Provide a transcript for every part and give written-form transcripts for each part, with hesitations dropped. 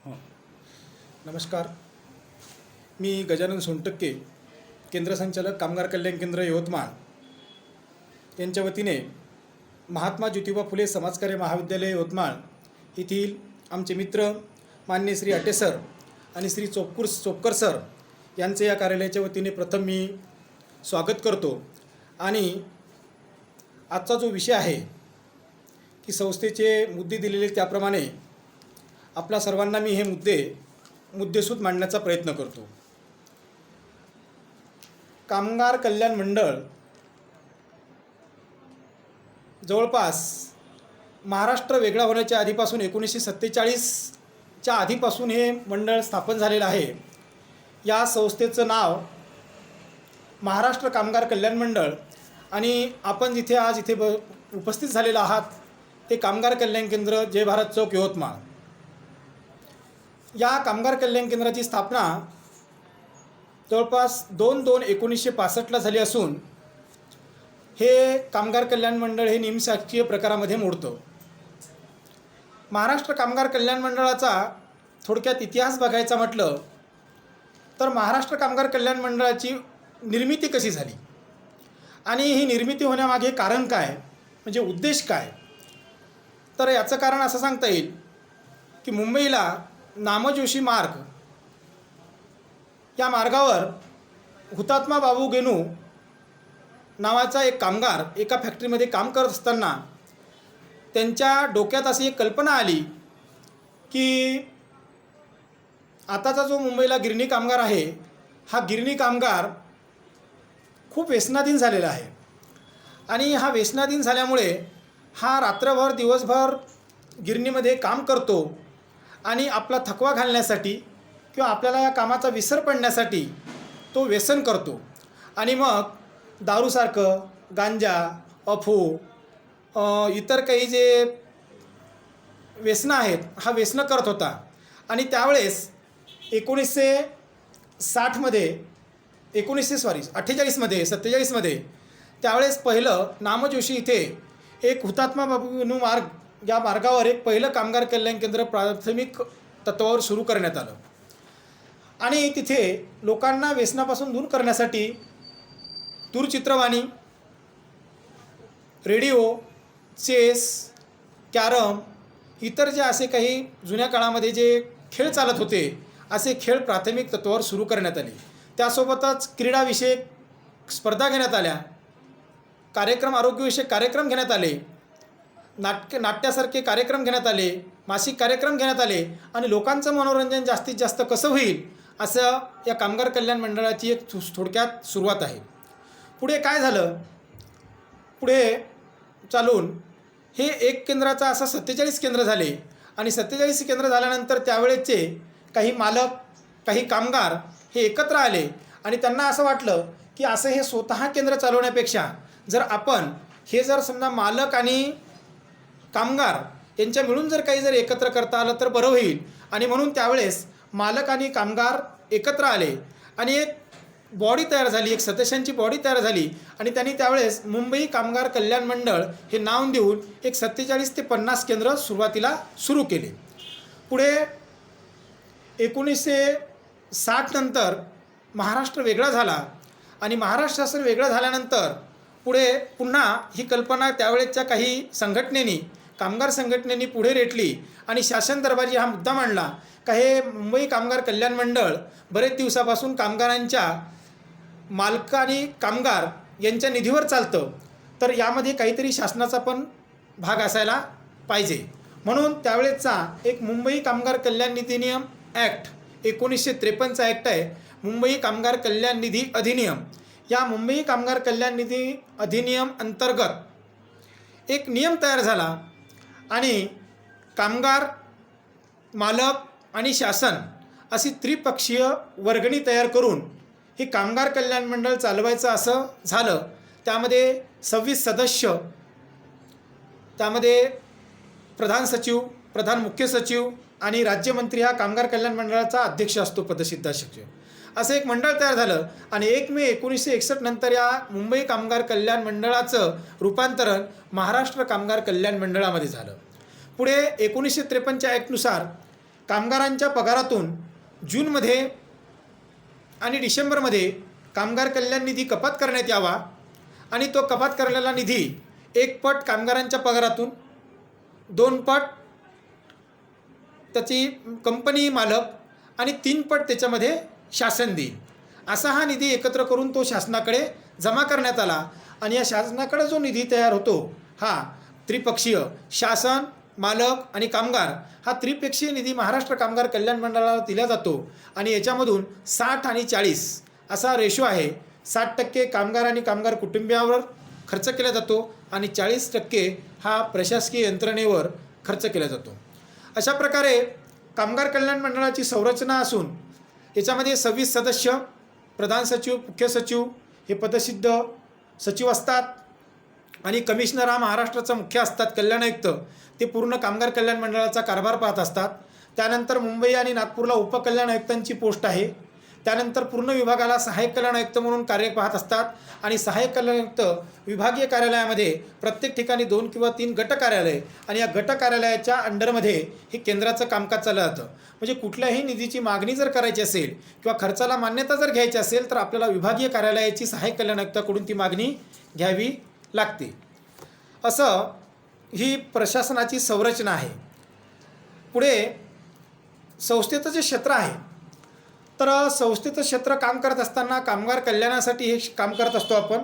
हां नमस्कार. मी गजानन सोनटक्के, केंद्र संचालक कामगार कल्याण केंद्र यवतमाळ यांच्या वतीने महात्मा ज्योतिबा फुले समाजकार्य महाविद्यालय यवतमाळ येथील आमचे मित्र माननीय श्री अटे सर आणि श्री चोपकर सर यांचे या कार्यालयाच्या वतीने प्रथम मी स्वागत करतो. आणि आजचा जो विषय आहे की संस्थेचे मुद्दे दिलेले त्याप्रमाणे आपल्या सर्वांना मी हे मुद्देसूद मांडण्याचा प्रयत्न करतो. कामगार कल्याण मंडळ जवळपास महाराष्ट्र वेगळा होण्याच्या आधीपासून 1947च्या आधीपासून हे मंडळ स्थापन झालेलं आहे. या संस्थेचं नाव महाराष्ट्र कामगार कल्याण मंडळ आणि आपण जिथे आज इथे उपस्थित झालेला आहात ते कामगार कल्याण केंद्र जय भारत चौक यवतमाळ. या कामगार कल्याण केंद्राची स्थापना जवळपास 2/2/1965ला झाली असून हे कामगार कल्याण मंडळ हे निमशासकीय प्रकारामध्ये मोडतं. महाराष्ट्र कामगार कल्याण मंडळाचा थोडक्यात इतिहास बघायचा म्हटलं तर महाराष्ट्र कामगार कल्याण मंडळाची निर्मिती कशी झाली आणि ही निर्मिती होण्यामागे कारण काय, म्हणजे उद्देश काय, तर याचं कारण असं सांगता येईल की मुंबईला नामजोशी मार्ग या मार्गावर हुतात्मा बाबू गेनू नावाचा एक कामगार एका फॅक्टरीमध्ये काम करत असताना त्यांच्या डोक्यात अशी एक कल्पना आली की आताचा जो मुंबईला गिरणी कामगार आहे हा गिरणी कामगार खूप व्यसनाधीन झालेला आहे आणि हा व्यसनाधीन झाल्यामुळे हा रात्रभर दिवसभर गिरणीमध्ये काम करतो आणि आपला थकवा घालण्यासाठी किंवा आपल्याला या कामाचा विसर पडण्यासाठी तो व्यसन करतो आणि मग दारूसारखं गांजा अफू इतर काही जे व्यसनं आहेत हा व्यसनं करत होता. आणि त्यावेळेस 47मध्ये त्यावेळेस पहिलं नामजोशी इथे एक हुतात्मा बाबू गेनू मार्ग या मार्गावर एक पहिलं कामगार कल्याण केंद्र प्राथमिक तत्त्वावर सुरू करण्यात आलं. आणि तिथे लोकांना व्यसनापासून दूर करण्यासाठी दूरचित्रवाणी, रेडिओ, चेस, कॅरम इतर जे असे काही जुन्या काळामध्ये जे खेळ चालत होते असे खेळ प्राथमिक तत्त्वावर सुरू करण्यात आले. त्यासोबतच क्रीडाविषयक स्पर्धा घेण्यात आल्या, आरोग्यविषयक कार्यक्रम घेण्यात आले, नाट्यासारखे कार्यक्रम घेण्यात आले, मासिक कार्यक्रम घेण्यात आले आणि लोकांचं मनोरंजन जास्तीत जास्त कसं होईल असं या कामगार कल्याण मंडळाची एक थोडक्यात सुरुवात आहे. पुढे काय झालं, पुढे चालून हे एक केंद्राचा असं 47 केंद्र झाले आणि 47 केंद्र झाल्यानंतर त्यावेळेचे काही मालक, काही कामगार हे एकत्र आले आणि त्यांना असं वाटलं की असं हे स्वतः केंद्र चालवण्यापेक्षा जर समजा मालक आणि कामगार यांच्या मिळून जर एकत्र करता आलं तर बरं होईल. आणि म्हणून त्यावेळेस मालक आणि कामगार एकत्र आले आणि एक बॉडी तयार झाली, एक सदस्यांची बॉडी तयार झाली आणि त्यांनी त्यावेळेस मुंबई कामगार कल्याण मंडळ हे नाव देऊन एक 47 ते 50 केंद्र सुरुवातीला सुरू केले. पुढे 1960 नंतर महाराष्ट्र वेगळा झाला आणि महाराष्ट्र शासन वेगळं झाल्यानंतर पुढे पुन्हा ही कल्पना त्यावेळेच्या काही कामगार संघटनेनी पुढे रेटली आणि शासन दरबारी हा मुद्दा मांडला का हे मुंबई कामगार कल्याण मंडळ बरेच दिवसापासून कामगारांच्या मालक आणि कामगार यांच्या निधीवर चालतं, तर यामध्ये काहीतरी शासनाचा पण भाग असायला पाहिजे. म्हणून त्यावेळेचा एक मुंबई कामगार कल्याण निधी नियम ॲक्ट 1953चा ॲक्ट आहे, मुंबई कामगार कल्याण निधी अधिनियम. या मुंबई कामगार कल्याण निधी अधिनियम अंतर्गत एक नियम तयार झाला आणि कामगार, मालक आणि शासन अशी त्रिपक्षीय वर्गणी तयार करून हे कामगार कल्याण मंडळ चालवायचं असं झालं. त्यामध्ये 26 सदस्य, त्यामध्ये प्रधान सचिव, प्रधान मुख्य सचिव आणि राज्यमंत्री हा कामगार कल्याण मंडळाचा अध्यक्ष असतो, पदसिद्ध सचिव. असं एक मंडळ तयार झालं आणि 1 मे 1961 नंतर या मुंबई कामगार कल्याण मंडळाचं रूपांतरण महाराष्ट्र कामगार कल्याण मंडळामध्ये झालं. पुढे 1953च्या ॲक्टनुसार कामगारांच्या पगारातून जूनमध्ये आणि डिसेंबरमध्ये कामगार कल्याण निधी कपात करण्यात यावा आणि तो कपात करलेला निधी 1 पट कामगारांच्या पगारातून, 2 पट त्याची कंपनी मालक आणि 3 पट त्याच्यामध्ये शासन देईल. असा हा निधी एकत्र करून तो शासनाकडे जमा करण्यात आला आणि या शासनाकडे जो निधी तयार होतो हा त्रिपक्षीय शासन, मालक आणि कामगार हा त्रिपक्षीय निधी महाराष्ट्र कामगार कल्याण मंडळाला दिला जातो आणि याच्यामधून 60 आणि 40 असा रेशो आहे. 60% कामगार आणि कामगार कुटुंबियावर खर्च केला जातो आणि 40% हा प्रशासकीय यंत्रणेवर खर्च केला जातो. अशा प्रकारे कामगार कल्याण मंडळाची संरचना असून याच्यामध्ये 26 सदस्य, प्रधान सचिव, मुख्य सचिव हे पदसिद्ध सचिव असतात आणि कमिशनर हा महाराष्ट्राचा मुख्य असतात. कल्याण आयुक्त ते पूर्ण कामगार कल्याण मंडळाचा कारभार पाहत असतात. त्यानंतर मुंबई आणि नागपूरला उपकल्याण आयुक्तांची पोस्ट आहे. त्यानंतर पूर्ण विभागाला सहाय्यक कल्याण आयुक्त म्हणून कार्य पाहत असतात आणि सहाय्यक कल्याण आयुक्त विभागीय कार्यालयामध्ये प्रत्येक ठिकाणी 2 किंवा 3 गट कार्यालय आणि या गट कार्यालयाच्या अंडरमध्ये हे केंद्राचं कामकाज चाललं जातं. म्हणजे कुठल्याही निधीची मागणी जर करायची असेल किंवा खर्चाला मान्यता जर घ्यायची असेल तर आपल्याला विभागीय कार्यालयाची सहाय्यक कल्याण आयुक्ताकडून ती मागणी घ्यावी लागते. असं ही प्रशासनाची संरचना आहे. पुढे संस्थेचं जे क्षेत्र आहे तर संस्थेचं क्षेत्र काम करत असताना कामगार कल्याणासाठी हे काम करत असतो. आपण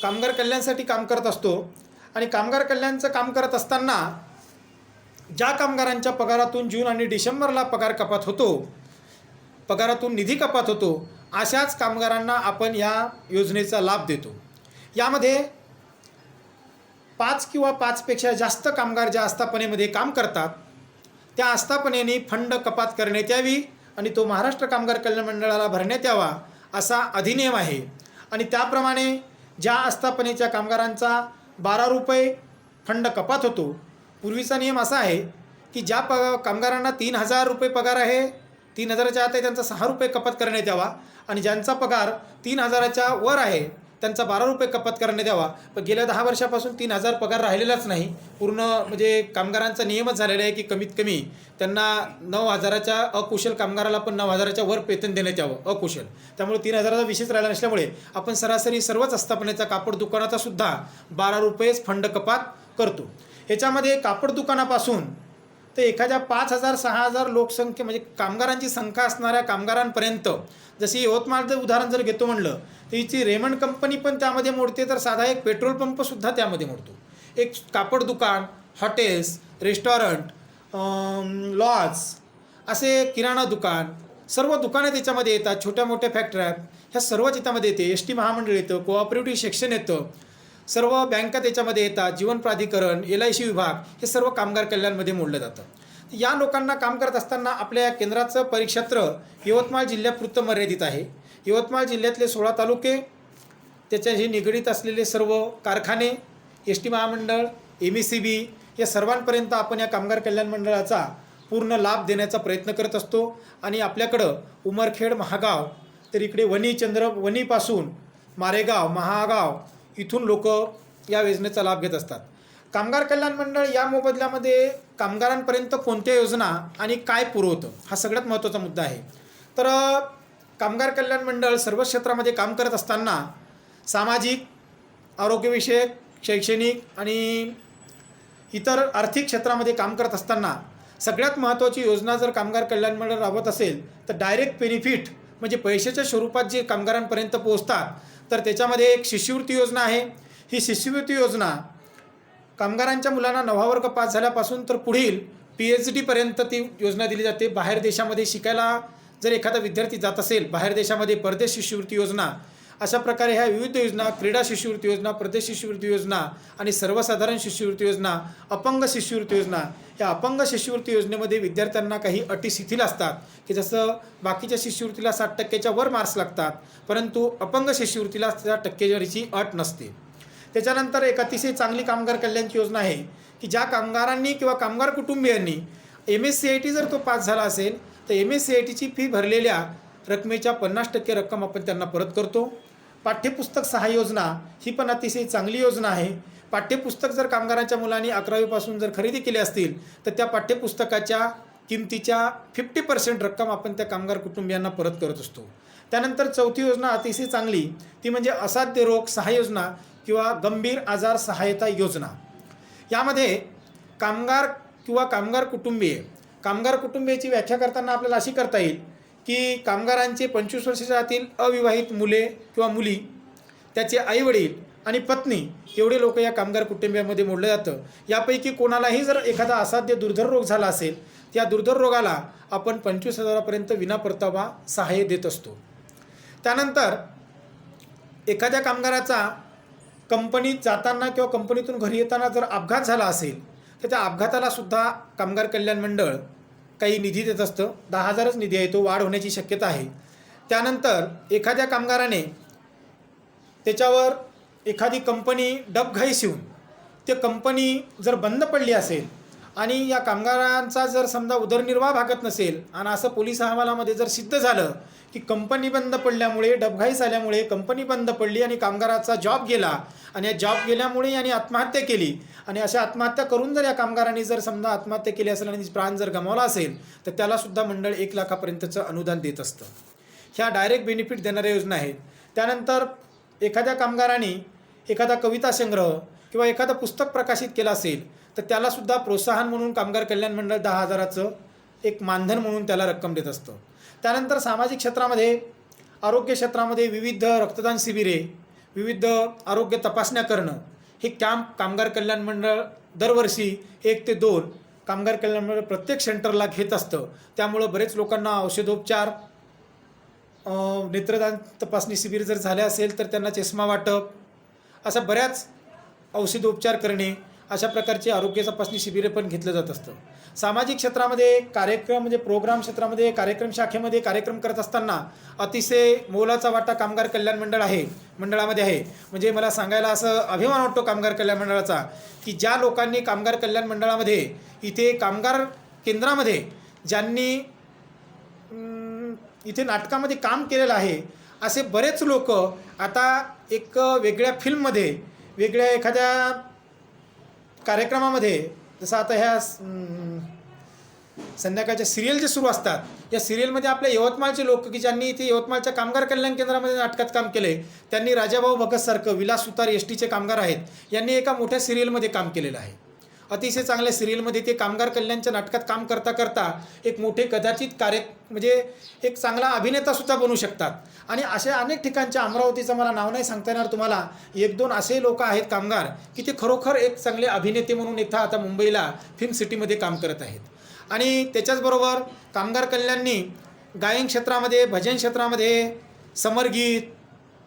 कामगार कल्याणासाठी काम करत असतो आणि कामगार कल्याणाचं काम करत असताना ज्या कामगारांच्या पगारातून जून आणि डिसेंबरला पगार कपात होतो, पगारातून निधी कपात होतो, अशाच कामगारांना आपण या योजनेचा लाभ देतो. यामध्ये 5 किंवा 5पेक्षा जास्त कामगार ज्या आस्थापनेमध्ये काम करतात त्या आस्थापनेने फंड कपात करण्यात यावी आणि तो महाराष्ट्र कामगार कल्याण मंडळाला भरण्यात यावा असा अधिनियम आहे. आणि त्याप्रमाणे ज्या आस्थापनेच्या कामगारांचा 12 रुपये फंड कपात होतो, पूर्वीचा नियम असा आहे की ज्या कामगारांना 3,000 रुपये पगार आहे, 3,000च्या आत आहे त्यांचा 6 रुपये कपात करण्यात यावा आणि ज्यांचा पगार 3,000च्या वर आहे त्यांचा 12 रुपये कपात करण्यात यावा. पण गेल्या 10 वर्षापासून 3,000 पगार राहिलेलाच नाही. पूर्ण म्हणजे कामगारांचा नियमच झालेला आहे की कमीत कमी त्यांना 9,000च्या अकुशल कामगाराला पण 9,000च्या वर वेतन देण्यात यावं अकुशल. त्यामुळे 3,000चा विषयच राहिला नसल्यामुळे आपण सरासरी सर्वच आस्थापनेचा कापड दुकानाचा सुद्धा 12 रुपयेच फंड कपात करतो. ह्याच्यामध्ये कापड दुकानापासून ते एखाद्या 5,000 6,000 लोकसंख्या म्हणजे कामगारांची संख्या असणाऱ्या कामगारांपर्यंत, जशी यवतमाळचं उदाहरण जर घेतो म्हणलं तर हिची रेमंड कंपनी पण त्यामध्ये मोडते, तर साधा एक पेट्रोल पंपसुद्धा त्यामध्ये मोडतो. एक कापड दुकान, हॉटेल्स, रेस्टॉरंट, लॉज, असे किराणा दुकान, सर्व दुकाने त्याच्यामध्ये येतात. छोट्या मोठ्या फॅक्टऱ्या ह्या सर्व त्याच्यामध्ये येते. ST महामंडळ येतं, कोऑपरेटिव्ह सेक्शन येतं, सर्व बँका त्याच्यामध्ये येतात, जीवन प्राधिकरण, LIC विभाग, हे सर्व कामगार कल्याणमध्ये मोडलं जातं. या लोकांना काम करत असताना आपल्या केंद्राचं परिक्षेत्र यवतमाळ जिल्ह्यापुरतं मर्यादित आहे. यवतमाळ जिल्ह्यातले 16 तालुके, त्याच्याशी निगडीत असलेले सर्व कारखाने, ST महामंडळ, MECB या सर्वांपर्यंत आपण या कामगार कल्याण मंडळाचा पूर्ण लाभ देण्याचा प्रयत्न करत असतो. आणि आपल्याकडं उमरखेड, महागाव, तर इकडे वणीपासून मारेगाव, महागाव इथून लोक या योजनेचा लाभ घेत असतात. कामगार कल्याण मंडळ या मोबदल्यामध्ये कामगारांपर्यंत कोणत्या योजना आणि काय पुरवतं हा सगळ्यात महत्त्वाचा मुद्दा आहे. तर कामगार कल्याण मंडळ सर्व क्षेत्रामध्ये काम करत असताना सामाजिक, आरोग्यविषयक, शैक्षणिक आणि इतर आर्थिक क्षेत्रामध्ये काम करत असताना सगळ्यात महत्त्वाची योजना जर कामगार कल्याण मंडळ राबवत असेल तर डायरेक्ट बेनिफिट म्हणजे पैशाच्या स्वरूपात जे कामगारांपर्यंत पोहोचतात, तर त्याच्यामध्ये एक शिष्यवृत्ती योजना आहे. ही शिष्यवृत्ती योजना कामगारांच्या मुलांना 9वा वर्ग पास झाल्यापासून तर पुढील PhD ती योजना दिली जाते. बाहेर देशामध्ये शिकायला जर एखादा विद्यार्थी जात असेल बाहेर देशामध्ये, परदेश शिष्यवृत्ती योजना, अशा प्रकारे ह्या विविध योजना, क्रीडा शिष्यवृत्ती योजना, प्रदेश शिष्यवृत्ती योजना आणि सर्वसाधारण शिष्यवृत्ती योजना, अपंग शिष्यवृत्ती योजना, या अपंग शिष्यवृत्ती योजनेमध्ये विद्यार्थ्यांना काही अटी शिथिल असतात की जसं बाकीच्या शिष्यवृत्तीला 60% वर मार्क्स लागतात, परंतु अपंग शिष्यवृत्तीला त्या टक्केवारीची अट नसते. त्याच्यानंतर एक अतिशय चांगली कामगार कल्याणची योजना आहे की ज्या कामगारांनी किंवा कामगार कुटुंबियांनी MSCIT जर तो पास झाला असेल तर MSCITची फी भरलेल्या रकमेच्या 50% रक्कम आपण त्यांना परत करतो. पाठ्यपुस्तक सहाय्य योजना ही पण अतिशय चांगली योजना आहे. पाठ्यपुस्तक जर कामगारांच्या मुलांनी 11वीपासून जर खरेदी केले असतील तर त्या पाठ्यपुस्तकाच्या किमतीच्या 50% रक्कम आपण त्या कामगार कुटुंबियांना परत करत असतो. त्यानंतर चौथी योजना अतिशय चांगली, ती म्हणजे असाध्य रोग सहाय्य योजना किंवा गंभीर आजार सहायता योजना. यामध्ये कामगार कुटुंबियाची व्याख्या करताना आपल्याला अशी करता येईल की कामगारांचे 25 वर्षाच्या आतील अविवाहित मुले किंवा मुली, त्याचे आईवडील आणि पत्नी एवढे लोक या कामगार कुटुंबियामध्ये मोडलं जातं. यापैकी कोणालाही जर एखादा असाध्य दुर्धर रोग झाला असेल, त्या दुर्धर रोगाला आपण 25,000पर्यंत विना परतावा सहाय्य देत असतो. त्यानंतर एखाद्या कामगाराचा कंपनीत जाताना किंवा कंपनीतून घरी येताना जर अपघात झाला असेल, तर त्या अपघाताला सुद्धा कामगार कल्याण मंडळ काही निधी देत असतं. 10,000च निधी आहे, तो वाढ होण्याची शक्यता आहे. त्यानंतर एखाद्या कामगाराने त्याच्यावर एखादी कंपनी डबघाईस येऊन ते कंपनी जर बंद पडली असेल आणि या कामगारांचा जर समजा उदरनिर्वाह भागत नसेल आणि असं पोलीस अहवालामध्ये जर सिद्ध झालं की कंपनी बंद पडल्यामुळे, डबघाईस आल्यामुळे कंपनी बंद पडली आणि कामगाराचा जॉब गेला आणि या जॉब गेल्यामुळे यांनी आत्महत्या केली आणि अशा आत्महत्या करून जर या कामगारांनी जर समजा आत्महत्या केली असेल आणि प्राण जर गमावला असेल, तर त्यालासुद्धा मंडळ 1 लाखापर्यंतचं अनुदान देत असतं. ह्या डायरेक्ट बेनिफिट देणाऱ्या योजना आहेत. त्यानंतर एखाद्या कामगारांनी एखादा कविता संग्रह किंवा एखादं पुस्तक प्रकाशित केलं असेल, तर त्यालासुद्धा प्रोत्साहन म्हणून कामगार कल्याण मंडळ 10,000चं एक मानधन म्हणून त्याला रक्कम देत असतं. त्यानंतर सामाजिक क्षेत्रामध्ये, आरोग्य क्षेत्रामध्ये विविध रक्तदान शिबिरे, विविध आरोग्य तपासण्या करणं, हे कॅम्प कामगार कल्याण मंडळ दरवर्षी 1 ते 2 कामगार कल्याण मंडळ प्रत्येक सेंटरला घेत असतं. त्यामुळं बरेच लोकांना औषधोपचार, नेत्रदान तपासणी शिबिर जर झाले असेल तर त्यांना चष्मा वाटप, अशा बऱ्याच औषधोपचार करणे, अशा प्रकारचे आरोग्य तपासणी शिबिरे पण घेतलं जात असतं. सामाजिक क्षेत्रामध्ये कार्यक्रम म्हणजे प्रोग्राम क्षेत्रामध्ये कार्यक्रम शाखेमध्ये कार्यक्रम करत असताना अतिशय मोलाचा वाटा कामगार कल्याण मंडळामध्ये आहे. म्हणजे मला सांगायला असं अभिमान वाटतो कामगार कल्याण मंडळाचा की ज्या लोकांनी कामगार कल्याण मंडळामध्ये इथे कामगार केंद्रामध्ये ज्यांनी इथे नाटकामध्ये काम केलेलं आहे, असे बरेच लोक आता एक वेगळ्या फिल्ममध्ये, वेगळ्या एखाद्या कार्यक्रमामध्ये, जसं आता ह्या संध्याकाळच्या सिरियल जे सुरू असतात, या सिरियलमध्ये आपल्या यवतमाळचे लोक की ज्यांनी इथे यवतमाळच्या कामगार कल्याण केंद्रामध्ये नाटकात काम केले, त्यांनी राजाभाऊ भगतसारखं विलास सुतार एसटीचे कामगार आहेत, यांनी एका मोठ्या सिरियलमध्ये काम केलेलं आहे. अतिशय चांगल्या सिरियलमध्ये ते कामगार कल्याणच्या नाटकात काम करता करता एक मोठे कदाचित म्हणजे एक चांगला अभिनेतासुद्धा बनू शकतात. आणि अशा अनेक ठिकाणच्या, अमरावतीचं मला नाव नाही सांगता येणार तुम्हाला, 1-2 असे लोक आहेत कामगार की ते खरोखर एक चांगले अभिनेते म्हणून इथं आता मुंबईला फिल्म सिटीमध्ये काम करत आहेत. आणि त्याच्याचबरोबर कामगार कल्याणनी गायन क्षेत्रामध्ये, भजन क्षेत्रामध्ये समरगीत,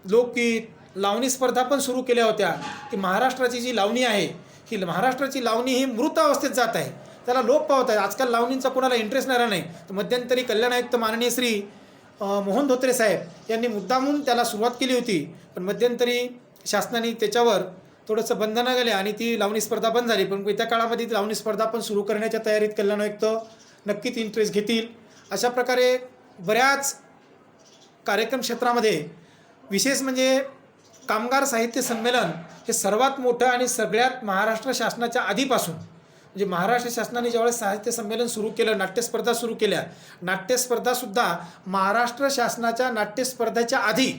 लोकगीत, लावणी स्पर्धा पण सुरू केल्या होत्या. की महाराष्ट्राची जी लावणी आहे, ही महाराष्ट्राची लावणी ही मृत अवस्थेत जात आहे, त्याला लोप पावत आहे. आजकाल लावणींचा कोणाला इंटरेस्ट नाही राहिला. तर मध्यंतरी कल्याण आयुक्त माननीय श्री मोहन धोत्रे साहेब यांनी मुद्दामून त्याला सुरुवात केली होती, पण मध्यंतरी शासनाने त्याच्यावर थोडंसं बंधनं गेले आणि ती लावणी स्पर्धा बंद झाली. पण येत्या काळामध्ये ती लावणी स्पर्धा पण सुरू करण्याच्या तयारीत कल्याण आयुक्त नक्कीच इंटरेस्ट घेतील. अशा प्रकारे बऱ्याच कार्यक्रम क्षेत्रामध्ये, विशेष म्हणजे कामगार साहित्य संमेलन हे सर्वात मोठं आणि सगळ्यात महाराष्ट्र शासनाच्या आधीपासून, म्हणजे महाराष्ट्र शासनाने ज्यावेळेस साहित्य संमेलन सुरू केलं, नाट्यस्पर्धा सुरू केल्या, नाट्यस्पर्धासुद्धा महाराष्ट्र शासनाच्या नाट्यस्पर्धेच्या आधी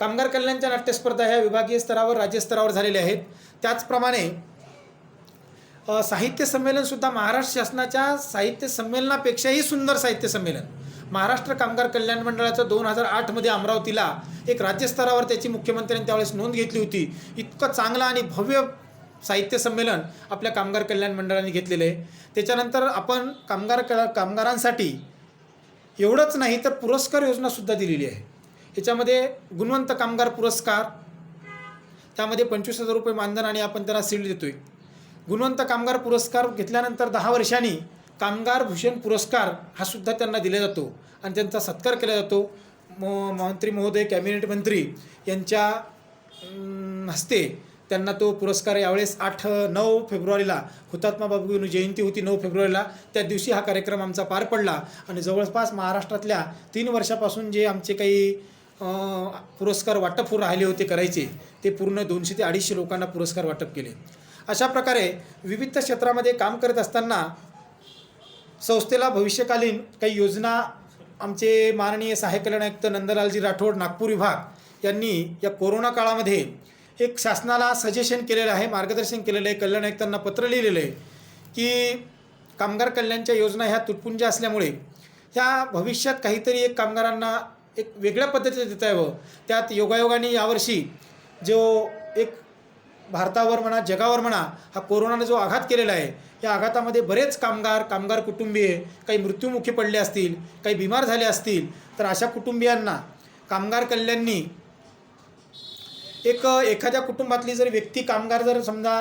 कामगार कल्याणच्या नाट्यस्पर्धा ह्या विभागीय स्तरावर, राज्य स्तरावर झालेल्या आहेत. त्याचप्रमाणे साहित्य संमेलनसुद्धा महाराष्ट्र शासनाच्या साहित्य संमेलनापेक्षाही सुंदर साहित्य संमेलन महाराष्ट्र कामगार कल्याण मंडळाचं 2008मध्ये अमरावतीला एक राज्यस्तरावर त्याची मुख्यमंत्र्यांनी त्यावेळेस नोंद घेतली होती. इतकं चांगलं आणि भव्य साहित्य संमेलन आपल्या कामगार कल्याण मंडळाने घेतलेलं आहे. त्याच्यानंतर आपण कामगारांसाठी एवढंच नाही तर पुरस्कार योजनासुद्धा दिलेली आहे. याच्यामध्ये गुणवंत कामगार पुरस्कार, त्यामध्ये 25,000 रुपये मानधन आणि आपण त्याला सीट देतो आहे. गुणवंत कामगार पुरस्कार घेतल्यानंतर 10 वर्षांनी कामगार भूषण पुरस्कार हा सुद्धा त्यांना दिला जातो आणि त्यांचा सत्कार केला जातो. मंत्री महोदय, कॅबिनेट मंत्री यांच्या हस्ते त्यांना तो पुरस्कार यावेळेस 8-9 फेब्रुवारीला, हुतात्मा बाबू जयंती होती 9 फेब्रुवारीला, त्या दिवशी हा कार्यक्रम आमचा पार पडला. आणि जवळपास महाराष्ट्रातल्या 3 वर्षापासून जे आमचे काही पुरस्कार वाटप राहिले होते करायचे, ते पूर्ण 200 ते 250 लोकांना पुरस्कार वाटप केले. अशा प्रकारे विविध क्षेत्रामध्ये काम करत असताना संस्थेला भविष्यकालीन काही योजना आमचे माननीय सहाय्यक कल्याण आयुक्त नंदलालजी राठोड नागपूर विभाग यांनी या कोरोना काळामध्ये एक शासनाला सजेशन केलेलं आहे, मार्गदर्शन केलेलं आहे, कल्याण आयुक्तांना पत्र लिहिलेलं आहे की कामगार कल्याणच्या योजना ह्या तुटपुंज्या असल्यामुळे ह्या भविष्यात काहीतरी एक कामगारांना एक वेगळ्या पद्धतीने देता यावं. त्यात योगायोगाने यावर्षी जो एक भारतावर म्हणा जगावर म्हणा हा कोरोनाने जो आघात केलेला आहे, या आघातामध्ये बरेच कामगार कुटुंबीय काही मृत्युमुखी पडले असतील, काही बिमार झाले असतील, तर अशा कुटुंबियांना कामगार कल्याणनी एखाद्या कुटुंबातली जर व्यक्ती कामगार जर समजा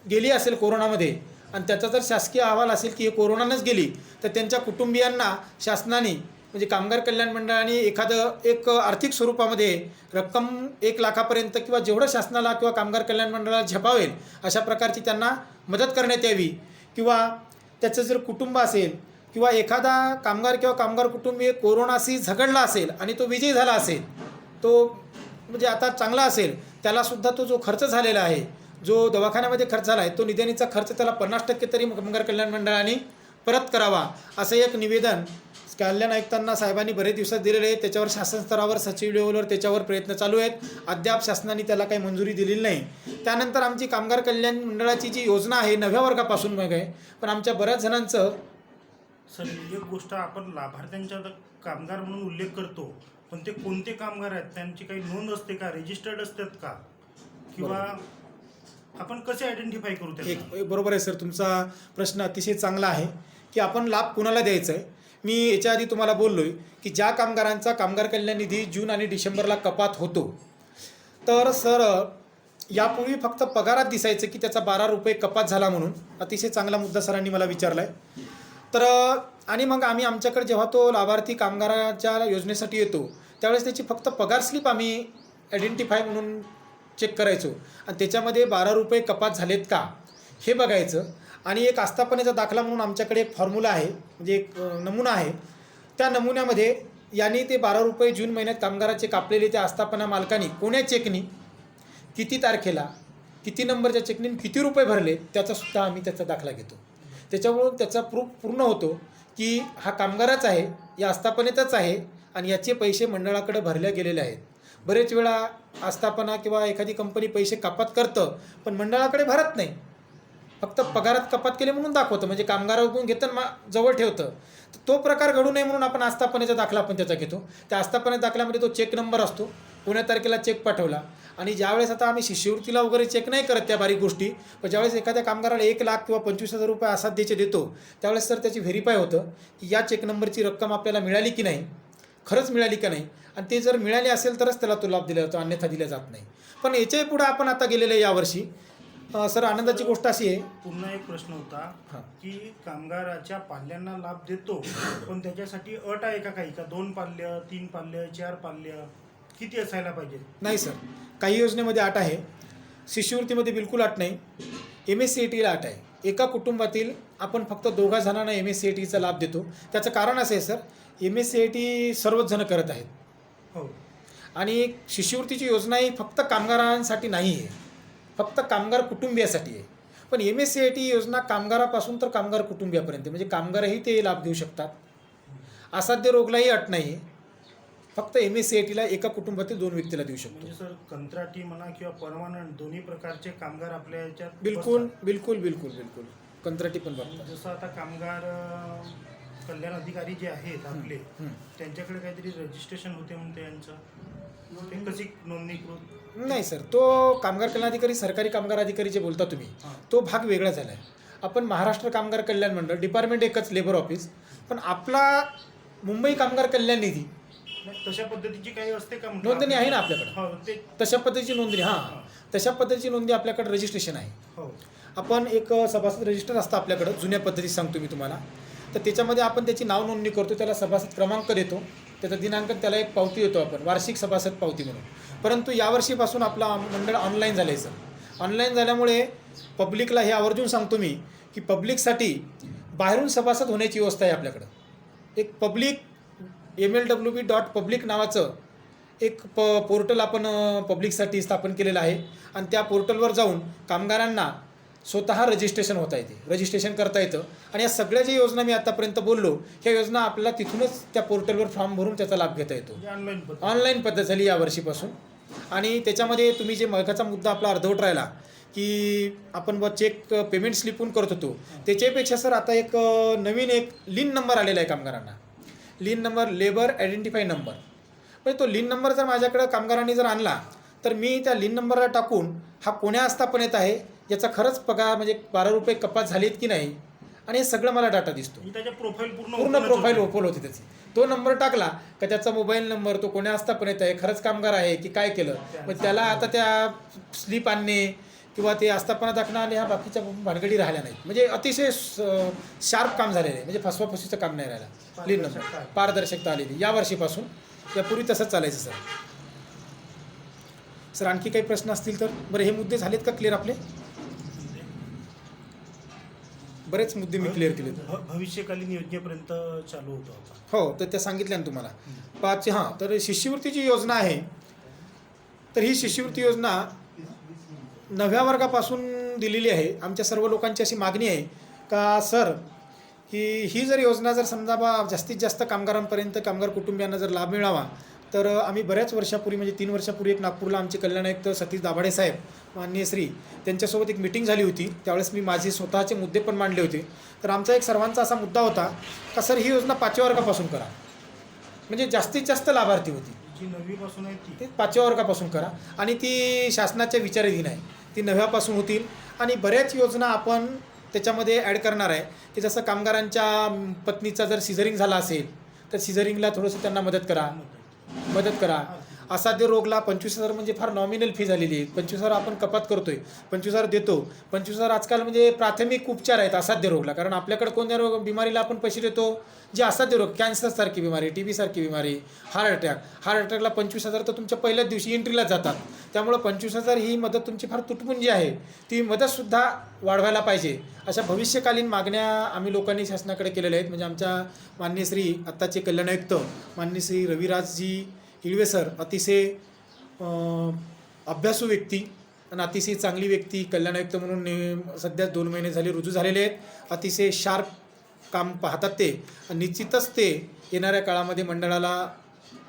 गेली असेल कोरोनामध्ये आणि त्याचा जर शासकीय अहवाल असेल की हे कोरोनानंच गेली, तर त्यांच्या कुटुंबियांना शासनाने म्हणजे कामगार कल्याण मंडळाने एक आर्थिक स्वरूपामध्ये रक्कम 1 लाखापर्यंत किंवा जेवढं शासनाला किंवा कामगार कल्याण मंडळाला झेपावेल अशा प्रकारची त्यांना मदत करण्यात यावी. किंवा त्याचं जर कुटुंब असेल किंवा एखादा कामगार किंवा कामगार कुटुंबीय कोरोनाशी झगडला असेल आणि तो विजयी झाला असेल, तो म्हणजे आता चांगला असेल, त्यालासुद्धा तो जो खर्च झालेला आहे, जो दवाखान्यामध्ये खर्च झाला आहे, तो निधीचा खर्च त्याला 50% तरी कामगार कल्याण मंडळाने परत करावा, असं एक निवेदन कल्याण आयुक्तांना साहेबांनी बरेच दिवसात दिलेले आहे. त्याच्यावर शासन स्तरावर सचिव लेवलवर त्याच्यावर प्रयत्न चालू आहेत. अद्याप शासनाने त्याला काही मंजुरी दिलेली नाही. त्यानंतर आमची कामगार कल्याण मंडळाची जी योजना आहे 9व्या वर्गापासून मग आहे, पण आमच्या बऱ्याच जणांचं सर एक गोष्ट आपण लाभार्थ्यांच्या कामगार म्हणून उल्लेख करतो, पण ते कोणते कामगार आहेत, त्यांची काही नोंद असते का, रजिस्टर्ड असतात का, किंवा आपण कसे आयडेंटिफाय करू त्यांना? बरोबर आहे सर, तुमचा प्रश्न अतिशय चांगला आहे की आपण लाभ कुणाला द्यायचा आहे. मी याच्या आधी तुम्हाला बोललो आहे की ज्या कामगारांचा कामगार कल्याण निधी जून आणि डिसेंबरला कपात होतो, तर सर यापूर्वी फक्त पगारात दिसायचं की त्याचा 12 रुपये कपात झाला म्हणून. अतिशय चांगला मुद्दा सरांनी मला विचारला आहे. तर आणि मग आमच्याकडे जेव्हा तो लाभार्थी कामगाराच्या योजनेसाठी येतो त्यावेळेस त्याची फक्त पगार स्लिप आम्ही आयडेंटिफाय म्हणून चेक करायचो आणि त्याच्यामध्ये 12 रुपये कपात झालेत का हे बघायचं. आणि एक आस्थापनेचा दाखला म्हणून आमच्याकडे एक फॉर्म्युला आहे, म्हणजे एक नमुना आहे. त्या नमुन्यामध्ये यांनी ते 12 रुपये जून महिन्यात कामगाराचे कापलेले त्या आस्थापना मालकांनी कोण्या चेकनी, किती तारखेला, किती नंबरच्या चेकनी, किती रुपये भरले, त्याचासुद्धा आम्ही त्याचा दाखला घेतो. त्याच्यामुळं त्याचा प्रूफ पूर्ण होतो की हा कामगारच आहे, या आस्थापनेतच आहे आणि याचे पैसे मंडळाकडे भरले गेलेले आहेत. बरेच वेळा आस्थापना किंवा एखादी कंपनी पैसे कपात करतं पण मंडळाकडे भरत नाही, फक्त पगारात कपात केले म्हणून दाखवतं, म्हणजे कामगाराकडून घेतं जवळ ठेवतं. तो प्रकार घडू नये म्हणून आपण आस्थापनेचा दाखला आपण त्याचा घेतो. त्या आस्थापनेच्या दाखल्यामध्ये तो चेक नंबर असतो, कोण्या तारखेला चेक पाठवला. आणि ज्यावेळेस आता आम्ही शिष्यवृत्तीला वगैरे चेक नाही करत त्या बारीक गोष्टी, पण ज्यावेळेस एखाद्या कामगाराला 1 लाख किंवा 25,000 रुपये असाध्याचे देतो त्यावेळेस सर त्याची व्हेरीफाय होतं की या चेक नंबरची रक्कम आपल्याला मिळाली की नाही, खरंच मिळाली का नाही, आणि ते जर मिळाली असेल तरच त्याला तो लाभ दिला जातो, अन्यथा दिला जात नाही. पण याच्याही पुढे आपण आता गेलेलं आहे यावर्षी. सर आनंदाची गोष्ट अशी आहे, पुन्हा एक प्रश्न होता की कामगाराच्या पाल्यांना लाभ देतो, पण त्याच्यासाठी अट आहे का काही, का 2 पाल्य, 3 पाल्य, 4 पाल्य, किती असायला पाहिजे? नाही सर, काही योजनेमध्ये अट आहे, शिष्यवृत्तीमध्ये बिलकुल अट नाही. MSCITला अट आहे. एका कुटुंबातील आपण फक्त 2 जणांना MSCITचा लाभ देतो. त्याचं कारण असं आहे सर, MSCIT सर्वच जण करत आहेत. हो. आणि शिष्यवृत्तीची योजना ही फक्त कामगारांसाठी नाही आहे, फक्त कामगार कुटुंबियासाठी आहे. पण MSCIT योजना कामगारापासून तर कामगार कुटुंबियापर्यंत, म्हणजे कामगारही ते लाभ देऊ शकतात. असाध्य रोगलाही अट नाही आहे, फक्त MSCITला एका कुटुंबातील 2 व्यक्तीला देऊ शकतो. म्हणजे सर कंत्राटी म्हणा किंवा परमनंट दोन्ही प्रकारचे कामगार आपल्या याच्यात बिलकुल बिलकुल बिलकुल बिलकुल कंत्राटी पण बघतात. जसं आता कामगार कल्याण अधिकारी जे आहेत आपले, त्यांच्याकडे काहीतरी रजिस्ट्रेशन होते म्हणते यांचं, ते कशी नोंदणीकृत? नाही सर, तो कामगार कल्याण अधिकारी, सरकारी कामगार अधिकारी जे बोलता तुम्ही, तो भाग वेगळा झाला आहे. आपण महाराष्ट्र कामगार कल्याण मंडळ, डिपार्टमेंट एकच, लेबर ऑफिस, पण आपला मुंबई कामगार कल्याण निधी, तशा पद्धतीची काही असते का नोंदणी आहे ना आपल्याकडे? हो, ते तशा पद्धतीची नोंदणी, हां तशा पद्धतीची नोंदणी आपल्याकडे रजिस्ट्रेशन आहे. हो. आपण एक सभासद रजिस्टर असतं आपल्याकडं, जुन्या पद्धतीत सांगतो मी तुम्हाला. तर त्याच्यामध्ये आपण त्याची नाव नोंदणी करतो, त्याला सभासद क्रमांक देतो, त्याचा दिनांक, त्याला एक पावती देतो आपण, वार्षिक सभासद पावती म्हणून. परंतु यावर्षीपासून आपला मंडळ ऑनलाईन झालं आहे सर. ऑनलाईन झाल्यामुळे पब्लिकला हे आवर्जून सांगतो मी की पब्लिकसाठी बाहेरून सभासद होण्याची व्यवस्था आहे आपल्याकडं. एक पब्लिक MLWB.public नावाचं एक पोर्टल आपण पब्लिकसाठी स्थापन केलेलं आहे आणि त्या पोर्टलवर जाऊन कामगारांना स्वतः रजिस्ट्रेशन होता येते, रजिस्ट्रेशन करता येतं. आणि या सगळ्या ज्या योजना मी आतापर्यंत बोललो, ह्या योजना आपल्याला तिथूनच त्या पोर्टलवर फॉर्म भरून त्याचा लाभ घेता येतो. ऑनलाईन पद्धत झाली यावर्षीपासून. आणि त्याच्यामध्ये तुम्ही जे महत्त्वाचा मुद्दा आपला अर्धवट राहिला की आपण चेक पेमेंट स्लिपहून करत होतो, त्याच्यापेक्षा सर आता एक नवीन एक लिन नंबर आलेला आहे कामगारांना. लिन नंबर, लेबर आयडेंटिफाय नंबर. म्हणजे तो लिन नंबर जर माझ्याकडं कामगारांनी जर आणला तर मी त्या लिन नंबरला टाकून हा कोण्या आस्थापनेत आहे, याचा खरंच पगार म्हणजे 12 रुपये कपात झालीत की नाही, आणि हे सगळं मला डाटा दिसतो. पूर्ण प्रोफाईल ओपन होते त्याची. तो नंबर टाकला का त्याचा मोबाईल नंबर, तो कोण्या आस्थापनेत आहे, खरंच कामगार आहे की काय केलं, मग त्याला आता त्या स्लिप आणणे किंवा ते आस्थापना दाखला आणि ह्या बाकीच्या भानगडी राहिल्या नाहीत. म्हणजे अतिशय शार्प काम झालेलं आहे, म्हणजे फसवाफसवीचं काम नाही राहिलं. लिन नंबर पारदर्शकता आलेली यावर्षीपासून. यापूर्वी तसंच चालायचं सर. सर आणखी काही प्रश्न असतील तर. बरं, हे मुद्दे झालेत का क्लिअर आपले? बरेच मुद्दे मी क्लिअर केले. भविष्यकालीन योजनेपर्यंत चालू होतो आता. हो, तर त्या सांगितल्या ना तुम्हाला. 5 हां, तर शिष्यवृत्तीची योजना आहे. तर ही शिष्यवृत्ती योजना 9व्या वर्गापासून दिलेली आहे. आमच्या सर्व लोकांची अशी मागणी आहे का सर की ही जर योजना जर समजा जास्तीत जास्त कामगारांपर्यंत, कामगार कुटुंबियांना जर लाभ मिळावा, तर आम्ही बऱ्याच वर्षापूर्वी म्हणजे 3 वर्षापूर्वी एक नागपूरला आमचे कल्याण आयुक्त सतीश दाभाडे साहेब माननीय श्री त्यांच्यासोबत एक मिटिंग झाली होती. त्यावेळेस मी माझे स्वतःचे मुद्दे पण मांडले होते. तर आमचा एक सर्वांचा असा मुद्दा होता का सर ही योजना 5व्या वर्गापासून करा, म्हणजे जास्तीत जास्त लाभार्थी होती. जी 9वीपासून आहे ते 5व्या वर्गापासून करा, आणि ती शासनाच्या विचाराधीन आहे. ती 9व्यापासून होतील. आणि बऱ्याच योजना आपण त्याच्यामध्ये ॲड करणार आहे की जसं कामगारांच्या पत्नीचा जर सिझरिंग झाला असेल तर सिझरिंगला थोडंसं त्यांना मदत करा. असाध्य रोगला 25,000 म्हणजे फार नॉमिनल फी झालेली आहे. 25,000 आपण कपात करतोय, 25,000 देतो. 25,000 आजकाल म्हणजे प्राथमिक उपचार आहेत असाध्य रोगला. कारण आपल्याकडे कोणत्या बिमारीला आपण पैसे देतो, जे असाध्य रोग, कॅन्सरसारखी बिमारी, TB सारखी बिमारी, हार्ट अटॅकला 25,000 तर तुमच्या पहिल्याच दिवशी एंट्रीला जातात. त्यामुळं 25,000 ही मदत तुमची फार तुटपुंजी आहे. ती मदतसुद्धा वाढवायला पाहिजे. अशा भविष्यकालीन मागण्या आम्ही लोकांनी शासनाकडे केलेल्या आहेत. म्हणजे आमच्या माननीय श्री आत्ताचे कल्याण आयुक्त माननीय श्री रविराजजी हिळवे सर, अतिशय अभ्यासू व्यक्ती आणि अतिशय चांगली व्यक्ती, कल्याण आयुक्त म्हणून सध्या 2 महिने झाले रुजू झालेले आहेत. अतिशय शार्प काम पाहतात ते. निश्चितच ते येणाऱ्या काळामध्ये मंडळाला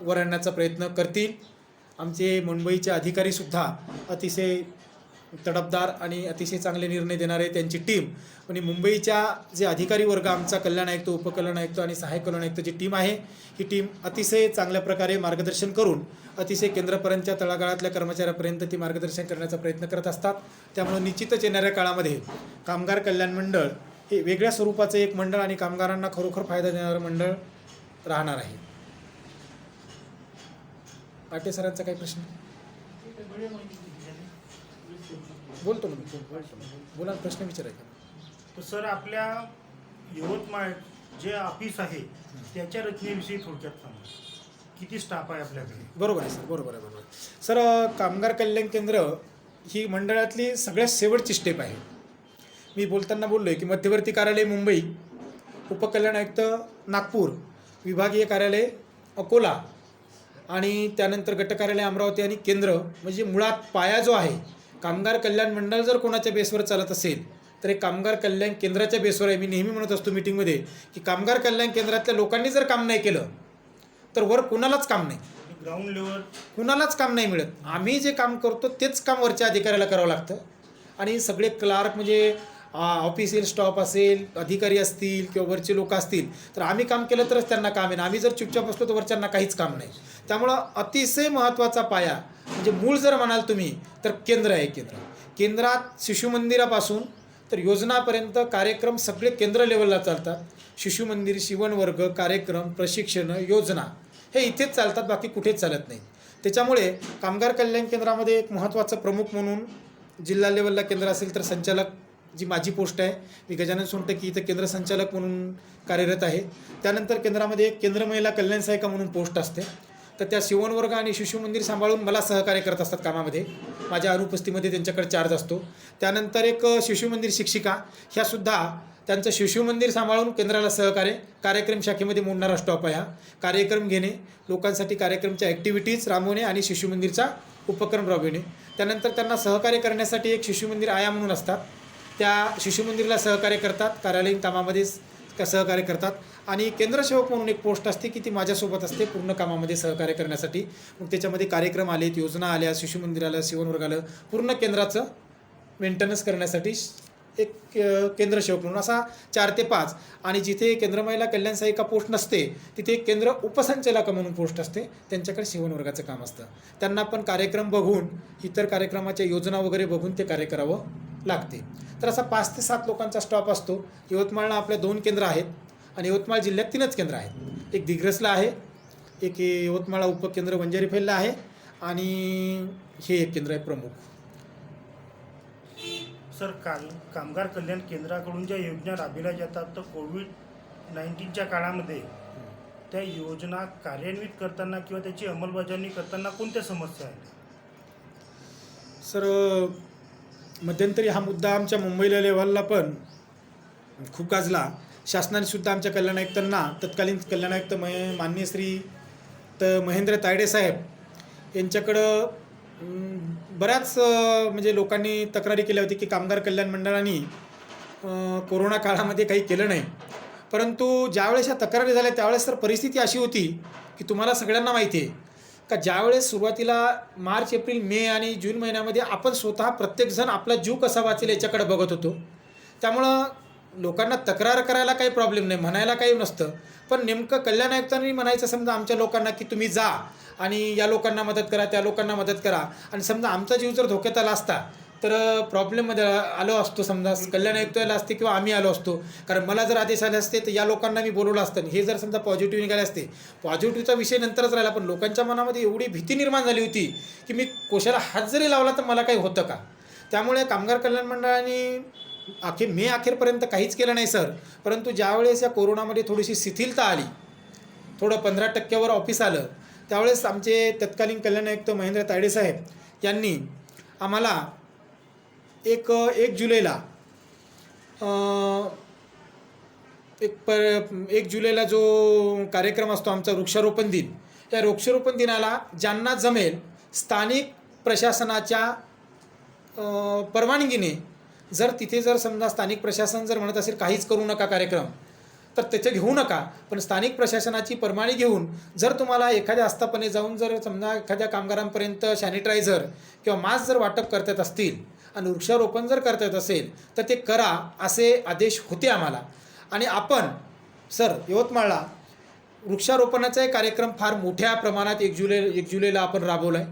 वर आणण्याचा प्रयत्न करतील. आमचे मुंबईचे अधिकारीसुद्धा अतिशय तडफदार आणि अतिशय चांगले निर्णय देणारे त्यांची टीम. आणि मुंबईच्या जे अधिकारी वर्ग आमचा कल्याण आयुक्त, उपकल्याण आयुक्त आणि सहाय्यक कल्याण आयुक्त जी टीम आहे, ही टीम अतिशय चांगल्या प्रकारे मार्गदर्शन करून अतिशय केंद्रापर्यंतच्या तळागाळातल्या कर्मचाऱ्यापर्यंत ती मार्गदर्शन करण्याचा प्रयत्न करत असतात. त्यामुळे निश्चितच येणाऱ्या काळामध्ये कामगार कल्याण मंडळ हे वेगळ्या स्वरूपाचं एक मंडळ आणि कामगारांना खरोखर फायदा देणारं मंडळ राहणार आहे. पाटे सरांचा काही प्रश्न? बोलतो ना, बोला, प्रश्न विचारायचा. तर सर आपल्या यवतमाळ जे ऑफिस आहे त्याच्या रचनेविषयी थोडक्यात सांगा. किती स्टाफ आहे आपल्याकडे? बरोबर आहे सर, बरोबर आहे. सर, कामगार कल्याण केंद्र ही मंडळातली सगळ्यात शेवटची स्टेप आहे. मी बोलताना बोललो आहे की मध्यवर्ती कार्यालय मुंबई, उपकल्याण आयुक्त नागपूर, विभागीय कार्यालय अकोला आणि त्यानंतर गट कार्यालय अमरावती आणि केंद्र, म्हणजे मुळात पाया जो आहे. कामगार कल्याण मंडळ जर कोणाच्या बेसवर चालत असेल तर एक कामगार कल्याण केंद्राच्या बेसवर आहे. मी नेहमी म्हणत असतो मीटिंगमध्ये की कामगार कल्याण केंद्रातल्या लोकांनी जर काम नाही केलं तर वर कुणालाच काम नाही, ग्राउंड लेवल कुणालाच काम नाही मिळत. आम्ही जे काम करतो तेच काम वरच्या अधिकाऱ्याला करावं लागतं. आणि सगळे क्लार्क म्हणजे ऑफिशियल स्टाफ असेल, अधिकारी असतील किंवा वरचे लोक असतील, तर आम्ही काम केलं तरच त्यांना काम आहे. आम्ही जर चुपचाप असलो तर वरच्यांना काहीच काम नाही. त्यामुळं अतिशय महत्त्वाचा पाया म्हणजे मूळ जर म्हणाल तुम्ही तर केंद्र आहे. केंद्रात शिशुमंदिरापासून तर योजनापर्यंत कार्यक्रम सगळे केंद्र लेवलला चालतात. शिशुमंदिर, शिवणवर्ग, कार्यक्रम, प्रशिक्षण, योजना हे इथेच चालतात, बाकी कुठेच चालत नाही. त्याच्यामुळे कामगार कल्याण केंद्रामध्ये एक महत्त्वाचं प्रमुख म्हणून जिल्हा लेवलला केंद्र असेल तर संचालक जी माझी पोस्ट आहे, मी गजानन सोनटकी इथं केंद्र संचालक म्हणून कार्यरत आहे. त्यानंतर केंद्रामध्ये एक केंद्र महिला कल्याण सहाय्यिका म्हणून पोस्ट असते. तर त्या शिवणवर्ग आणि शिशुमंदिर सांभाळून मला सहकार्य करत असतात कामामध्ये. माझ्या अनुपस्थितीमध्ये त्यांच्याकडे चार्ज असतो. त्यानंतर एक शिशुमंदिर शिक्षिका, ह्यासुद्धा त्यांचं शिशुमंदिर सांभाळून केंद्राला सहकार्य, कार्यक्रम शाखेमध्ये मोडणारा स्टॉप आहे हा. कार्यक्रम घेणे, लोकांसाठी कार्यक्रमच्या ॲक्टिव्हिटीज राबवणे आणि शिशुमंदिरचा उपक्रम राबविणे. त्यानंतर त्यांना सहकार्य करण्यासाठी एक शिशुमंदिर आया म्हणून असतात. त्या शिशुमंदिरला सहकार्य करतात, कार्यालयीन कामामध्ये सहकार्य करतात. आणि केंद्रसेवक म्हणून एक पोस्ट असते की ती माझ्यासोबत असते पूर्ण कामामध्ये सहकार्य करण्यासाठी. मग त्याच्यामध्ये कार्यक्रम आलेत, योजना आल्या, शिशुमंदिराला, शिवणवर्गाला, पूर्ण केंद्राचं मेंटेनन्स करण्यासाठी एक केंद्रसेवक म्हणून असा 4 ते 5. आणि जिथे केंद्र महिला कल्याण सहाय्यिका पोस्ट नसते तिथे एक केंद्र उपसंचालक म्हणून पोस्ट असते, त्यांच्याकडे शिवणवर्गाचं काम असतं. त्यांना पण कार्यक्रम बघून, इतर कार्यक्रमाच्या योजना वगैरे बघून ते कार्य करावं लागते. तर असा 5 ते 7 लोकांचा स्टॉप असतो. यवतमाळला आपल्या 2 केंद्र आहेत आणि यवतमाळ जिल्ह्यात 3च केंद्र आहेत. एक दिग्रसला आहे, एक यवतमाळला उपकेंद्र वंजारी फैलला आहे आणि हे एक केंद्र आहे प्रमुख. सर, कामगार कल्याण केंद्राकडून ज्या योजना राबविल्या जातात तर कोविड-19च्या काळामध्ये त्या योजना कार्यान्वित करताना किंवा त्याची अंमलबजावणी करताना कोणत्या समस्या आहेत? सर, मध्यंतरी हा मुद्दा आमच्या मुंबईला लेव्हलला पण खूप गाजला. शासनाने सुद्धा आमच्या कल्याण आयुक्तांना, तत्कालीन कल्याण आयुक्त माननीय श्री महेंद्र तायडे साहेब यांच्याकडं बऱ्याच म्हणजे लोकांनी तक्रारी केल्या होती की कामगार कल्याण मंडळाने कोरोना काळामध्ये काही केलं नाही. परंतु ज्यावेळेस ह्या तक्रारी झाल्या त्यावेळेस तर परिस्थिती अशी होती की तुम्हाला सगळ्यांना माहिती आहे का ज्यावेळेस सुरुवातीला मार्च, एप्रिल, मे आणि जून महिन्यामध्ये आपण स्वतः प्रत्येकजण आपला जीव कसा वाचेल याच्याकडे बघत होतो. त्यामुळं लोकांना तक्रार करायला काही प्रॉब्लेम नाही, म्हणायला काही नसतं. पण नेमकं कल्याण आयुक्तांनी म्हणायचं समजा आमच्या लोकांना की तुम्ही जा आणि या लोकांना मदत करा, त्या लोकांना मदत करा, आणि समजा आमचा जीव जर धोक्यात आला असता तर प्रॉब्लेममध्ये आलो असतो. समजा कल्याण आयुक्त आला असते किंवा आम्ही आलो असतो, कारण मला जर आदेश आले असते तर या लोकांना मी बोलवलं असतं. हे जर समजा पॉझिटिव्ह निघाले असते, पॉझिटिव्हचा विषय नंतरच राहिला, पण लोकांच्या मनामध्ये एवढी भीती निर्माण झाली होती की मी कोशाला हात जरी लावला तर मला काही होतं का. त्यामुळे कामगार कल्याण मंडळाने मे अखेरपर्यंत काहीच केलं नाही सर. परंतु ज्यावेळेस या कोरोनामध्ये थोडीशी शिथिलता आली, थोडं 15% ऑफिस आलं, त्यावेळेस आमचे तत्कालीन कल्याण आयुक्त महेंद्र तायडे साहेब यांनी आम्हाला 1 जुलैला 1 जुलैला जो कार्यक्रम असतो आमचा वृक्षारोपण दिन, त्या वृक्षारोपण दिनाला ज्यांना जमेल स्थानिक प्रशासनाच्या परवानगीने, जर तिथे जर समजा स्थानिक प्रशासन जर म्हणत असेल काहीच करू नका कार्यक्रम, तर त्याचे घेऊ नका. पण स्थानिक प्रशासनाची परवानगी घेऊन जर तुम्हाला एखाद्या आस्थापने जाऊन जर समजा एखाद्या कामगारांपर्यंत सॅनिटायझर किंवा मास्क जर वाटप करता येत असतील आणि वृक्षारोपण जर करता येत असेल तर ते करा, असे आदेश होते आम्हाला. आणि आपण सर यवतमाळला वृक्षारोपणाचा एक कार्यक्रम फार मोठ्या प्रमाणात 1 जुलैला आपण राबवला आहे.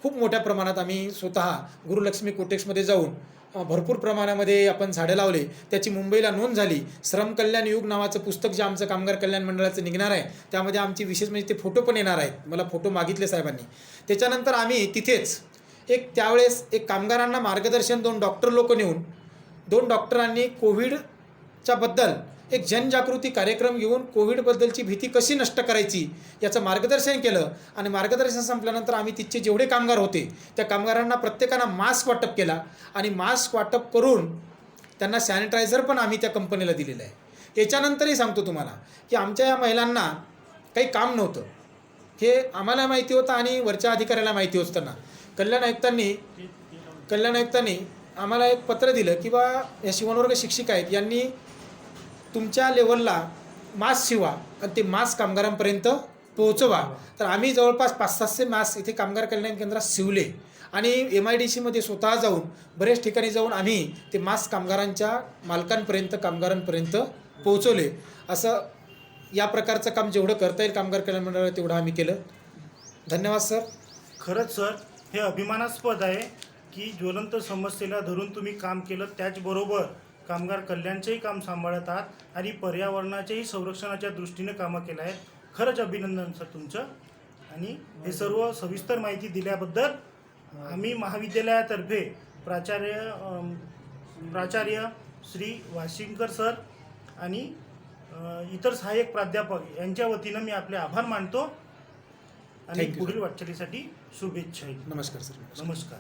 खूप मोठ्या प्रमाणात आम्ही स्वतः गुरुलक्ष्मी कोटेक्समध्ये जाऊन भरपूर प्रमाणामध्ये आपण झाडं लावले. त्याची मुंबईला नोंद झाली. श्रम कल्याण युग नावाचं पुस्तक जे आमचं कामगार कल्याण मंडळाचं निघणार आहे त्यामध्ये आमची विशेष म्हणजे ते फोटो पण येणार आहेत. मला फोटो मागितले साहेबांनी. त्याच्यानंतर आम्ही तिथेच त्यावेळेस कामगारांना मार्गदर्शन 2 डॉक्टर लोक नेऊन 2 डॉक्टरांनी कोविडच्या बद्दल एक जनजागृती कार्यक्रम घेऊन कोविडबद्दलची भीती कशी नष्ट करायची याचं मार्गदर्शन केलं. आणि मार्गदर्शन संपल्यानंतर आम्ही तिथचे जेवढे कामगार होते त्या कामगारांना प्रत्येकांना मास्क वाटप केला आणि मास्क वाटप करून त्यांना सॅनिटायझर पण आम्ही त्या कंपनीला दिलेलं आहे. याच्यानंतरही सांगतो तुम्हाला की आमच्या या महिलांना काही काम नव्हतं, हे आम्हाला माहिती होतं आणि वरच्या अधिकाऱ्याला माहिती असताना कल्याण आयुक्तांनी आम्हाला एक पत्र दिलं की बा या शिवणवर्ग शिक्षिका आहेत, यांनी तुमच्या लेवलला मास्क शिवा आणि ते मास्क कामगारांपर्यंत पोहोचवा. तर आम्ही जवळपास 500-700 मास्क इथे कामगार कल्याण केंद्रात शिवले आणि MIDCमध्ये स्वतः जाऊन बरेच ठिकाणी जाऊन आम्ही ते मास्क कामगारांच्या मालकांपर्यंत, कामगारांपर्यंत पोहोचवले. असं या प्रकारचं काम जेवढं करता येईल कामगार कल्याण मंडळाला तेवढं आम्ही केलं. धन्यवाद सर. खरंच सर, हे अभिमानास्पद आहे की ज्वलंत समस्येला धरून तुम्ही काम केलं, त्याचबरोबर कामगार कल्याणचेही काम सांभाळत आहात आणि पर्यावरणाच्याही संरक्षणाच्या दृष्टीने कामं केलं आहेत. खरंच अभिनंदन सर तुमचं. आणि हे सर्व सविस्तर माहिती दिल्याबद्दल आम्ही महाविद्यालयातर्फे प्राचार्य श्री वाशिमकर सर आणि इतर सहाय्यक प्राध्यापक यांच्या वतीनं मी आपले आभार मानतो आणि पुढील वाटचालीसाठी शुभेच्छा. नमस्कार सर. नमस्कार.